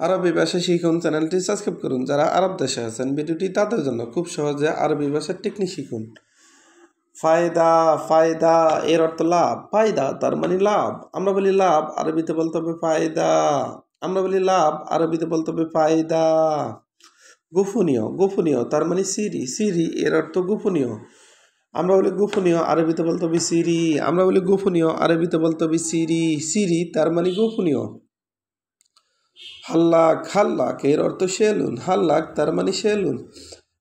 আরবি ভাষা শিখুন চ্যানেলটি সাবস্ক্রাইব করুন। যারা আরব দেশে আছেন ভিডিওটি তাদের জন্য খুব সহজে আরবি ভাষার টেকনিক শিখুন। ফায়দা ফায়দা এর অর্থ লাভ। ফায়দা তার মানে লাভ। আমরা বলি লাভ, আরবিতে বলতে হবে ফায়দা। আমরা বলি লাভ, আরবিতে বলতে হবে ফায়দা। গোপনীয় গোপনীয় তার মানে সিরি। সিরি এর অর্থ গোপনীয়। আমরা বলি গোপনীয়, আরবিতে বলতে হবে সিরি। আমরা বলি গোপনীয়, আরবিতে বলতে হবে সিরি। সিরি তার মানে গোপনীয়। হাল্লাক হাল্লাক এর অর্থ সেলুন। হাল্লাক তার মানে সেলুন।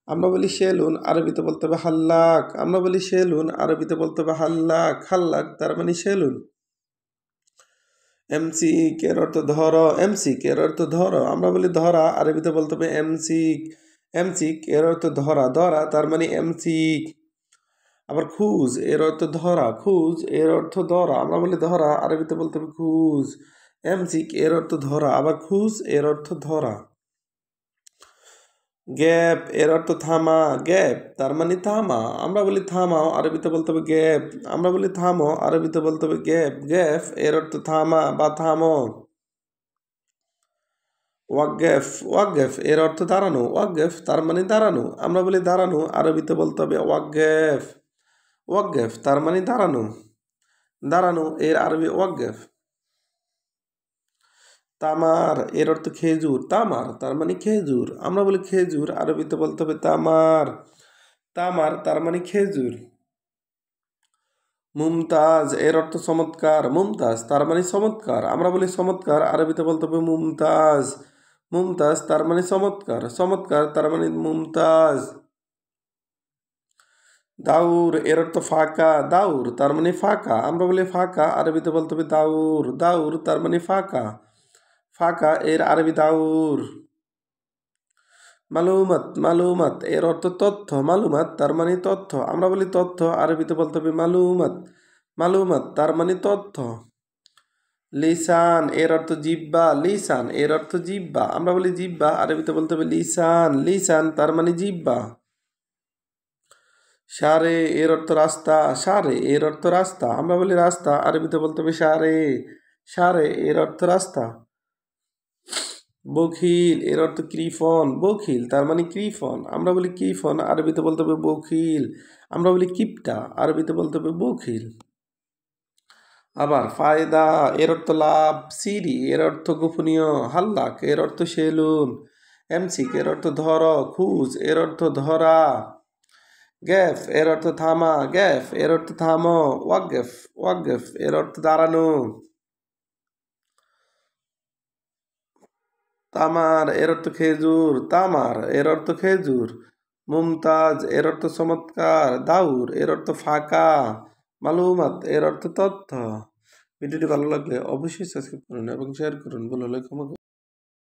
আমরা বলি সেলুন, আরবিতে বলতে হবে হাল্লাক। আমরা বলি সেলুন, আরবিতে বলতে হবে হাল্লাক। হাল্লাক তার মানে সেলুন। এমসিক এর অর্থ ধরো। এমসিক এর অর্থ ধরো। আমরা বলি ধরা, আরবিতে বলতে হবে এমসিক। এমসিক এর অর্থ ধরা। ধরা তার মানে এমসিক। আবার খুঁজ এর অর্থ ধরা। খুঁজ এর অর্থ ধরা। আমরা বলি ধরা, আরবিতে বলতে হবে খুঁজ। এমসিক এর অর্থ ধরা, আবার খুঁজ এর অর্থ ধরা। গ্যাপ এর অর্থ থামা। গ্যাপ তার মানে থামা। আমরা বলি থামাও, আরবিতে বলতে হবে গ্যাপ। আমরা বলি থামো, আরবিতে বলতে হবে গ্যাপ। গ্যাপ এর অর্থ থামা বা থামো। ওয়াকগেফ ওয়াকগেফ এর অর্থ দাঁড়ানো। ওয়াকগেফ তার মানে দাঁড়ানো। আমরা বলি দাঁড়ানো, আরবিতে বলতে হবে ওয়াকগেফ। ওয়াকগেফ তার মানে দাঁড়ানো। দাঁড়ানো এর আরবি ওয়াকগেফ। তামার এর অর্থ খেজুর। তামার তার মানে খেজুর। আমরা বলি খেজুর, আরবিতে বলতে হবে তামার। তামার তার মানে খেজুর। মুমতাজ এর অর্থ চমৎকার। মুমতাজ তার মানে চমৎকার। আমরা বলি চমৎকার, আরবিতে বলতে হবে মুমতাজ। মুমতাজ তার মানে চমৎকার। চমৎকার তার মানে মুমতাজ। দাউর এর অর্থ ফাঁকা। দাউর তার মানে ফাঁকা। আমরা বলি ফাঁকা, আরবিতে বলতে হবে দাউর। দাউর তার মানে ফাঁকা। ফাঁকা এর আরবি দাউর। মালুমাত মালুমাত এর অর্থ তথ্য। মালুমাত তার মানে তথ্য। আমরা বলি তথ্য, আরবিতে বলতে হবে মালুমাত। মালুমাত তার মানে তথ্য। লিসান এর অর্থ জিহ্বা। লিসান এর অর্থ জিহ্বা। আমরা বলি জিহ্বা, আরবিতে বলতে হবে লিসান। লিসান তার মানে জিহ্বা। সারে এর অর্থ রাস্তা। সারে এর অর্থ রাস্তা। আমরা বলি রাস্তা, আরবিতে বলতে হবে সারে। সারে এর অর্থ রাস্তা। বখিল এর অর্থ কৃপণ। বখিল তার মানে কৃপণ। আমরা বলি কৃপণ, আরবিতে বলতে হবে বখিল। আমরা বলি কিপটা, আরবিতে বলতে হবে বখিল। আবার ফায়দা এর অর্থ লাভ। সিরি এর অর্থ গোপনীয়। হাল্লাক এর অর্থ সেলুন। এমসিক এর অর্থ ধর। খুঁজ এর অর্থ ধরা। গ্যাফ এর অর্থ থামা। গ্যাফ এর অর্থ থামো। ওয়াকগেফ ওয়াকগেফ এর অর্থ দাঁড়ানো। তামার এর অর্থ খেজুর। তামার এর অর্থ খেজুর। মুমতাজ এর অর্থ চমৎকার। দাউর এর অর্থ ফাঁকা। মালুমাত এর অর্থ তথ্য। ভিডিওটি ভালো লাগলে অবশ্যই সাবস্ক্রাইব করুন এবং শেয়ার করুন। ভুল হলে ক্ষমা করুন।